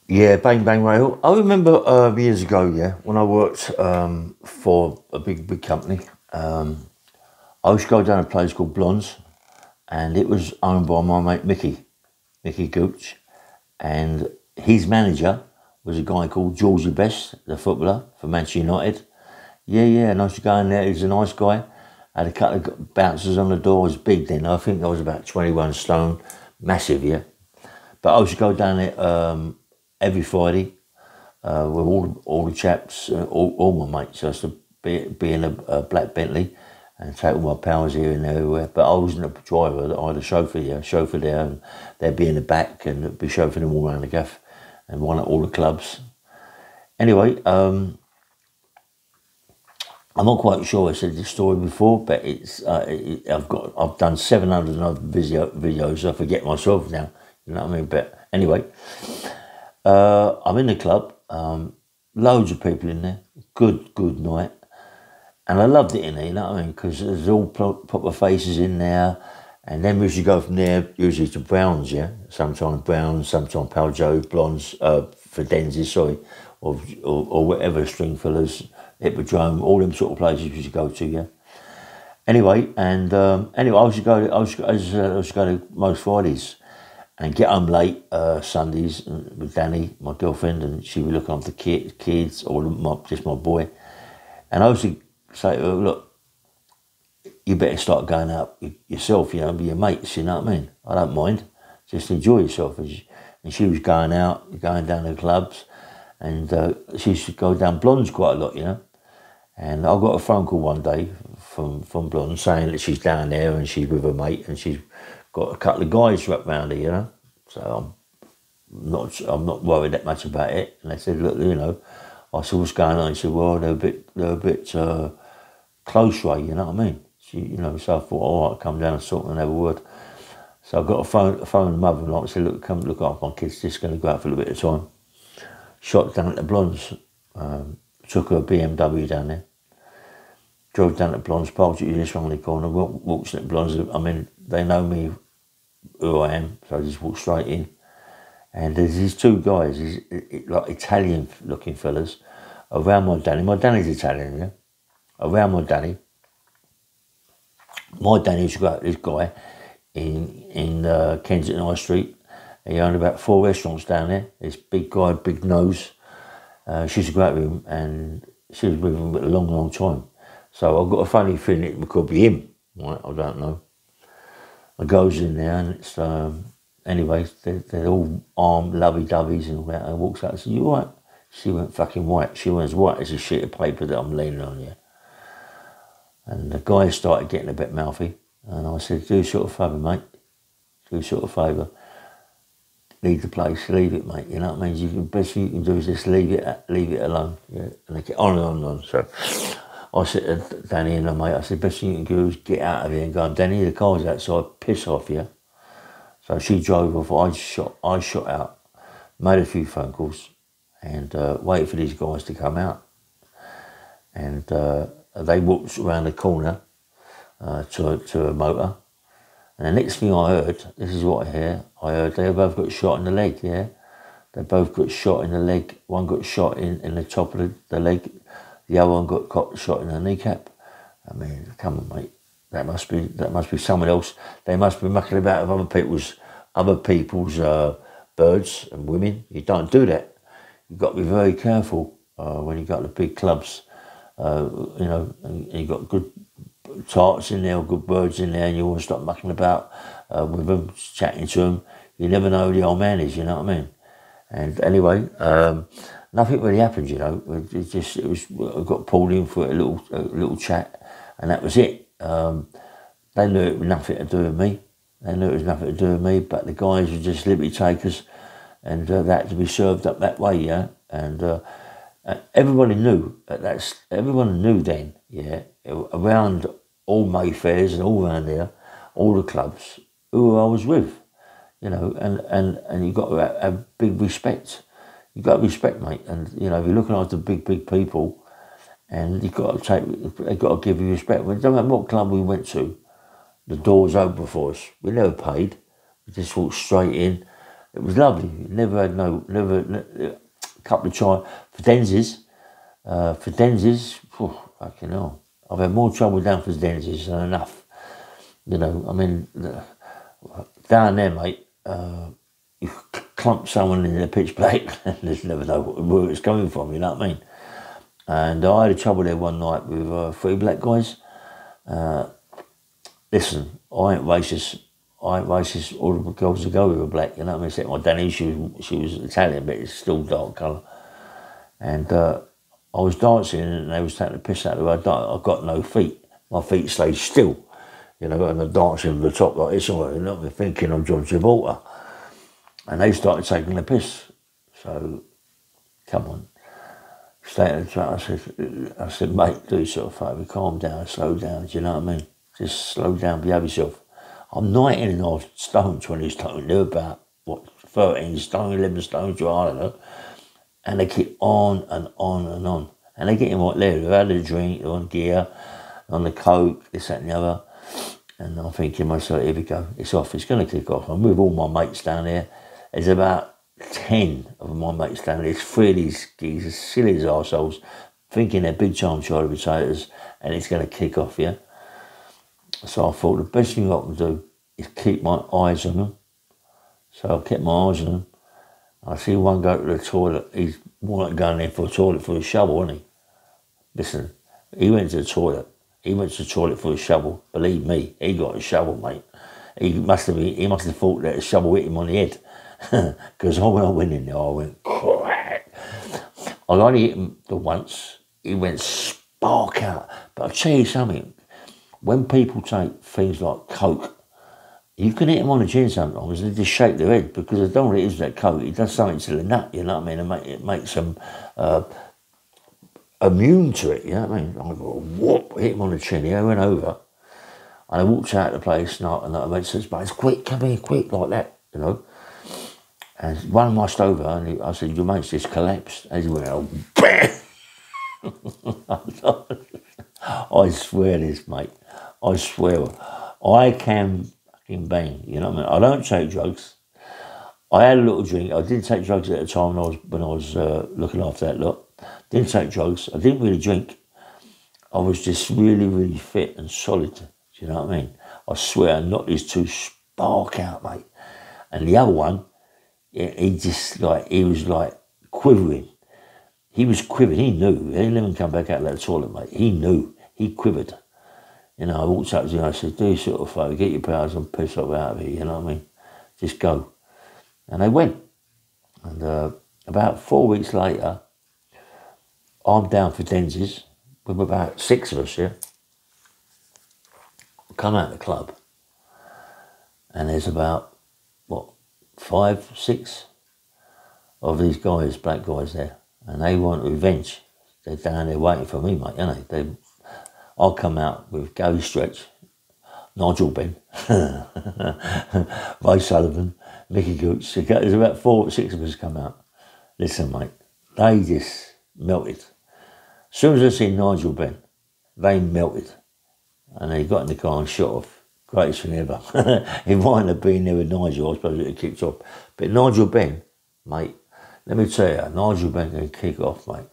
Yeah, Bang Bang Rail. I remember years ago, yeah, when I worked for a big company. I used to go down a place called Blondes, and it was owned by my mate Mickey Gooch, and his manager was a guy called Georgie Best, the footballer for Manchester United. Yeah, and I used to go in there. He was a nice guy. Had a couple of bouncers on the door. I was big then. I think I was about 21 stone, massive, yeah. But I used to go down there every Friday with all the chaps, all my mates. I used to be in a black Bentley and take all my pals here and everywhere. But I wasn't a driver. I had a chauffeur there, and they'd be in the back and be chauffeuring them all around the gaff and one at all the clubs. Anyway, I'm not quite sure I said this story before, but I've done 700 odd videos. I forget myself now. You know what I mean? But anyway, I'm in the club. Loads of people in there. Good night. And I loved it in there, you know what I mean? Because there's all proper faces in there. And then we used to go from there, usually to Browns, yeah? Sometimes Browns, sometimes Pal Joe, Blondes, Fidenzi, sorry, or whatever, Stringfillers, Hippodrome, all them sort of places we used to go to, yeah? Anyway, I used to go to most Fridays and get home late Sundays with Danny, my girlfriend, and she would look after kids, or just my boy. And I used to say to her, look, you better start going out yourself, you know, with your mates, you know what I mean? I don't mind. Just enjoy yourself. And she was going out, going down to the clubs, and she used to go down Blondes quite a lot, you know. And I got a phone call one day from Blonde saying that she's down there and she's with her mate and she's got a couple of guys wrapped around her, you know. So I'm not worried that much about it. And they said, look, you know, I said, what's going on? He said, well, they're a bit close, Ray, you know what I mean? She, you know, so I thought, all right, come down and sort and have a word. So I got a phone the mother-in-law and said, look, come look after my kids, just going to go out for a little bit of time. Shot down at the Blondes, took her BMW down there, drove down to Blondes, parked at this one on the corner, walked at Blondes. I mean, they know me, who I am, so I just walked straight in. And there's these two guys, like Italian-looking fellas, around my Danny. My Danny's Italian, yeah? Around my Danny. My Danny used to go out with this guy in Kensington High Street. He owned about 4 restaurants down there. This big guy, big nose. She used to go out with him, and she was with him for a long time. So I've got a funny feeling it could be him. Right? I don't know. I goes in there, and it's anyway, they're all armed lovey-doveys and all that. And walks out and says, you all right? She went fucking white. She went as white as a sheet of paper that I'm leaning on, yeah. And the guy started getting a bit mouthy. And I said, do sort of favour, mate. Do sort of favour. Leave the place, leave it, mate. You know what I mean? The best thing you can do is just leave it alone. Yeah. And they get on and on. So I said to Danny and the mate, I said, best thing you can do is get out of here and go, Danny, the car's outside, piss off, yeah? So she drove off, I shot out, made a few phone calls, and waited for these guys to come out. And they walked around the corner to a motor. And the next thing I heard, this is what I heard they both got shot in the leg, yeah? They both got shot in the leg. One got shot in the top of the leg. The other one got shot in the kneecap. I mean, come on, mate. That must be someone else. They must be mucking about with other people's birds and women. You don't do that. You've got to be very careful when you go to big clubs. You know, and you've got good tarts in there, or good birds in there, and you want to start mucking about with them, chatting to them. You never know who the old man is, you know what I mean? And anyway, nothing really happened, you know. I got pulled in for a little chat, and that was it. They knew it was nothing to do with me. But the guys were just liberty takers, and that to be served up that way, yeah. And everybody knew everyone knew then, yeah, around all Mayfairs and all around there, all the clubs, who I was with, you know, and you've got to have big respect. You've got to respect, mate, and you know, if you're looking after big people, and they've got to give you respect. Well, it doesn't matter what club we went to, the doors open for us. We never paid. We just walked straight in, It was lovely. Never had a couple of tries. Fidenzis, fucking hell. I've had more trouble down for Fidenzis than enough. You know, I mean, down there, mate, you clump someone in the pitch black and just never know where it's coming from, you know what I mean? And I had trouble there one night with 3 black guys. Listen, I ain't racist. All the girls that go with were black, you know what I mean? Except my Danny, she was Italian, but it's still dark colour. And I was dancing and they was taking the piss out of me. I got no feet. My feet stayed still. You know, and I'm dancing to the top like this, and you know, thinking I'm John Travolta. And they started taking the piss. So, come on. Stay in the track. I said, mate, do yourself a favour, calm down, slow down, do you know what I mean? Just slow down, behave yourself. I'm 19 stone, 20 stone, they're about, 13 stone, 11 stone, I don't know. And they keep on and on and on. And they get in what they've had a drink, they're on gear, on the coke, this, that and the other. And I'm thinking to myself, here we go, it's off, it's going to kick off. I'm with all my mates down there. There's about 10 of my mates down there. There's 3 of these geezers, silly as arseholes, thinking they're big time Charlie potatoes, and it's going to kick off, yeah? So I thought the best thing I can do is keep my eyes on them. So I kept my eyes on them. I see one go to the toilet. He's more like going there for a toilet for a shovel, isn't he? Listen, he went to the toilet. He went to the toilet for a shovel. Believe me, he got a shovel, mate. He must have thought that a shovel hit him on the head. Because when I went in there, I went, crack. I only hit him the once. He went spark out. But I'll tell you something. When people take things like coke, you can hit them on the chin sometimes and they just shake their head because they don't know what it is that coke. It does something to the nut, you know what I mean? It makes them immune to it, you know what I mean? I go, whoop, hit him on the chin. He went over and I walked out of the place and I went to his mates, quick, come here, quick, like that, you know? And one rushed over and I said, your mate's just collapsed. And he went, oh, bam! I swear this, mate. I swear. I can fucking bang, you know what I mean? I don't take drugs. I had a little drink. I didn't take drugs at the time when I was looking after that lot. Didn't take drugs. I didn't really drink. I was just really, really fit and solid. Do you know what I mean? I swear I knocked these 2 spark out, mate. And the other one, he was like quivering. He was quivering. He knew. He didn't even come back out of that toilet, mate. He knew. He quivered. You know, I walked up to him and I said, do sort of favour, get your powers and piss off out of here, you know what I mean? Just go. And they went. And about 4 weeks later, I'm down for Denzi's with about 6 of us, yeah? Come out of the club. And there's about, 5, 6 of these guys, black guys there. And they want revenge. They're down there waiting for me, mate, you know? I'll come out with Gary Stretch, Nigel Benn, Ray Sullivan, Mickey Gooch. There's about 4 or 6 of us come out. Listen, mate, they just melted. As soon as I seen Nigel Benn, they melted. And they got in the car and shot off. Greatest thing ever. It mightn't have been there with Nigel, I suppose it had kicked off. But Nigel Benn, mate, let me tell you, Nigel Benn can kick off, mate.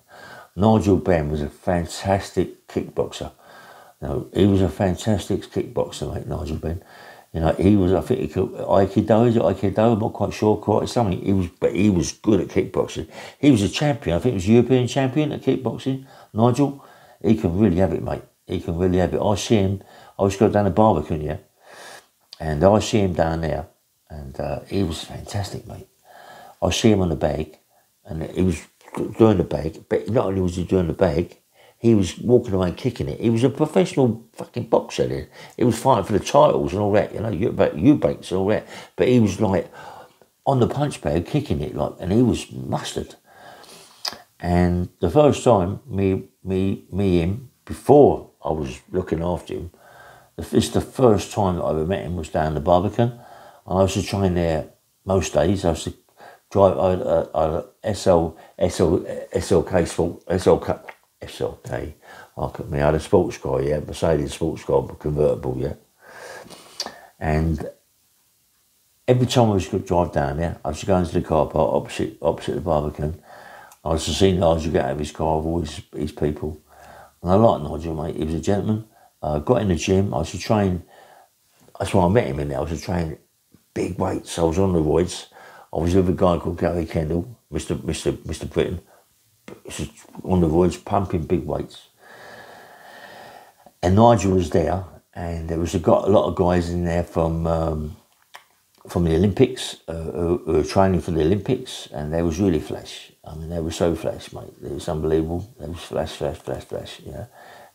Nigel Benn was a fantastic kickboxer. No, he was a fantastic kickboxer, mate, Nigel Benn. You know, he was, I think he called Aikido, is it Aikido? I'm not quite sure, quite something. But he was good at kickboxing. He was a champion, I think he was European champion at kickboxing, Nigel. He can really have it, mate. He can really have it. I see him, I was going down to Barbican, yeah? And I see him down there, and he was fantastic, mate. I see him on the bag, and he was doing the bag, but not only was he doing the bag, he was walking around kicking it. He was a professional fucking boxer then. He was fighting for the titles and all that, you know, Eubanks and all that. But he was like on the punch bag kicking it, like, and he was mustard. And the first time him, before I was looking after him, it's the first time that I ever met him was down the Barbican. And I used to train there most days. I used to drive SLK. I had a sports car, yeah, Mercedes sports car, convertible, yeah. And every time I was going to drive down there, I was going to the car park opposite the Barbican. I was to see Nigel get out of his car with all his people. And I liked Nigel, mate. He was a gentleman. Got in the gym. I was to train. That's why I met him in there. I was to train big weights. I was on the roids. I was with a guy called Gary Kendall, Mr. Britain. On the roids, pumping big weights. And Nigel was there, and there was a lot of guys in there from the Olympics who were training for the Olympics, and they was really flash. I mean, they were so flash, mate. It was unbelievable. They was flash, you know.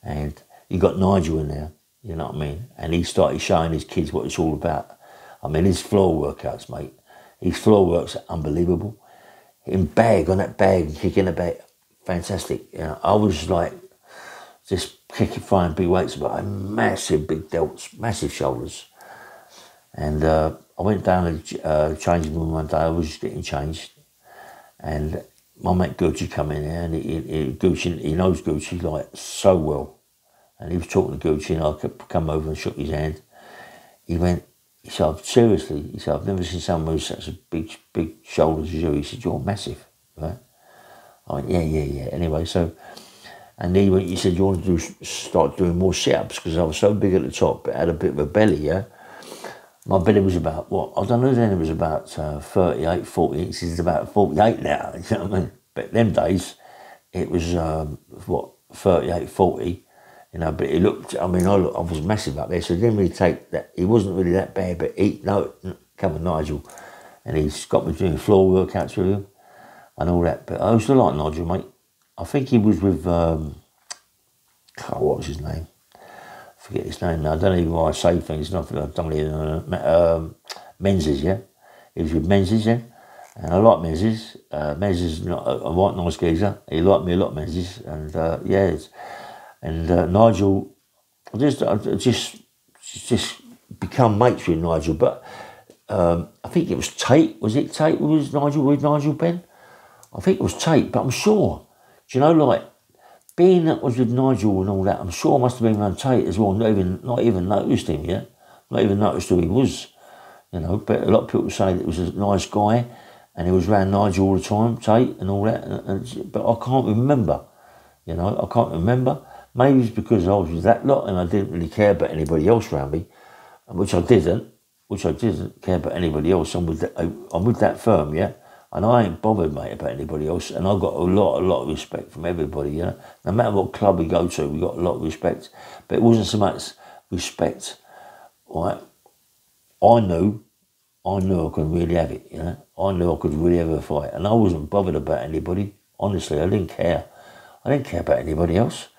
And you got Nigel in there, you know what I mean? And he started showing his kids what it's all about. I mean, his floor workouts, mate. His floor works are unbelievable. On that bag, kicking the bag, fantastic. You know, I was like, just flying big weights, but massive big delts, massive shoulders. And I went down to changing room one day. I was just getting changed, and my mate Gucci come in there, and he knows Gucci like so well, and he was talking to Gucci, and I could come over and shook his hand. He said, seriously, he said, I've never seen someone with such a big shoulders as you. He said, you're massive, right? I went, yeah. Anyway, so. And he said, you want to start doing more sit-ups, because I was so big at the top, but had a bit of a belly, yeah? My belly was about, I don't know then, it was about 38, 40 inches, it's about 48 now, you know what I mean? But them days, it was, 38, 40, you know, but it looked, I mean, I was massive up there, so it didn't really take that, he wasn't really that bad, but come with Nigel, and he's got me doing floor workouts with him, and all that, but I used to like Nigel, mate. I think he was with, what was his name? I forget his name now. I don't even know why I say things. Nothing. I don't even know. Menzies, yeah? He was with Menzies, yeah? And I like Menzies. Menzies is not a right nice geezer. He liked me a lot, Menzies. And, Nigel, I just become mates with Nigel. But I think it was Tate. Was it Tate who was with Nigel Ben? I think it was Tate, but I'm sure. Do you know, like, being that was with Nigel and all that, I'm sure I must have been around Tate as well, not even noticed him, yeah? Not even noticed who he was, you know, but a lot of people say that he was a nice guy and he was around Nigel all the time, Tate and all that, but I can't remember, you know, I can't remember. Maybe it's because I was with that lot and I didn't really care about anybody else around me, which I didn't care about anybody else. I'm with that firm, yeah? And I ain't bothered, mate, about anybody else. And I've got a lot of respect from everybody, you know. No matter what club we go to, we got a lot of respect. But it wasn't so much respect, right? I knew I could really have it, you know. I knew I could really have a fight. And I wasn't bothered about anybody. Honestly, I didn't care. I didn't care about anybody else.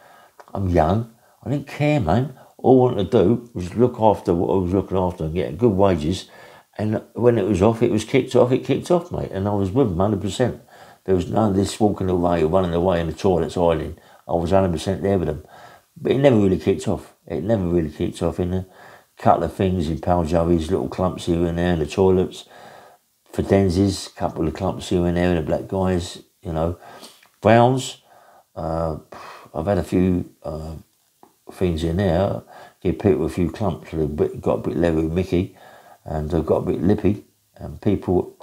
I'm young. I didn't care, man. All I wanted to do was look after what I was looking after and get good wages. And when it was off, it kicked off, mate. And I was with them 100%. There was none of this walking away or running away in the toilets hiding. I was 100% there with them. But it never really kicked off. In a couple of things in Pal Joey's, little clumps here and there in the toilets. Fidenz's, couple of clumps here and there in the black guys, you know. Browns, I've had a few things in there. Give people a few clumps. Got a bit level with Mickey. And I got a bit lippy, and people,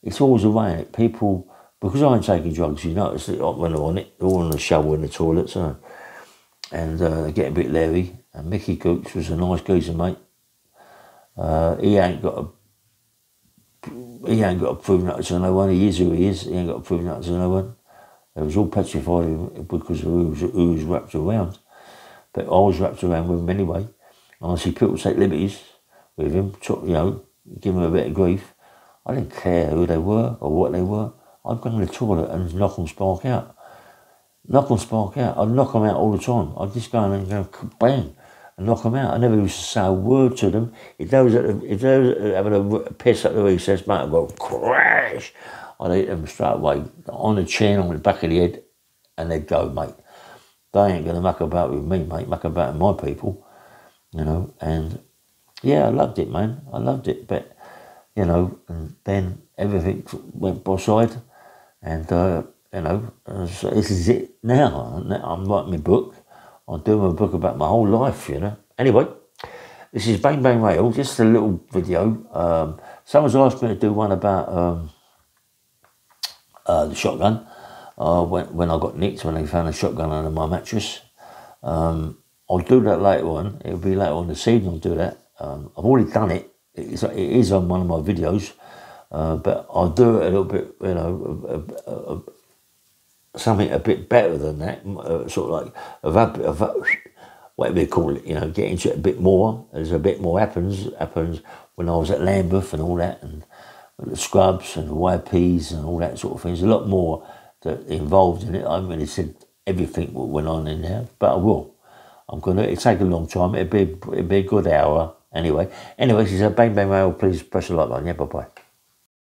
it's always a way in it. People, because I ain't taking drugs, you notice that when they're on it, they're all on the shovel in the toilets, and they get a bit leery. And Mickey Cooks was a nice geezer, mate. He ain't got to prove nothing to no one. He is who he is. He ain't got to prove nothing to no one. They was all petrified because of who was wrapped around. But I was wrapped around with him anyway. And I see people take liberties with him, you know, give him a bit of grief. I didn't care who they were or what they were. I'd go in the toilet and knock them spark out. I'd knock them out all the time. I'd just go in and go bang and knock them out. I never used to say a word to them. If they was having a piss at the recess, mate, I'd go crash. I'd hit them straight away on the chin, on the back of the head, and they'd go, mate. They ain't going to muck about with me, mate. Muck about with my people, you know, and yeah, I loved it, man. I loved it, but, you know, and then everything went by-side, and, you know, so this is it now. I'm writing my book. I'm doing a book about my whole life, you know. Anyway, This is Bang Bang Rail, just a little video. Someone's asked me to do one about the shotgun. When I got nicked, when they found a shotgun under my mattress. I'll do that later on. It'll be later on this evening I'll do that. I've already done it. It is on one of my videos. But I'll do it a little bit, you know, something a bit better than that. Sort of like, whatever you call it, you know, get into it a bit more. There's a bit more happens when I was at Lambeth and all that, and the Scrubs and the YPs and all that sort of thing. There's a lot more that involved in it. I haven't really said everything what went on in there, but I will. It'll take a long time. It'll be a good hour anyway. Anyway, she said, Bang Bang Rail, please press the like button. Yeah, bye-bye.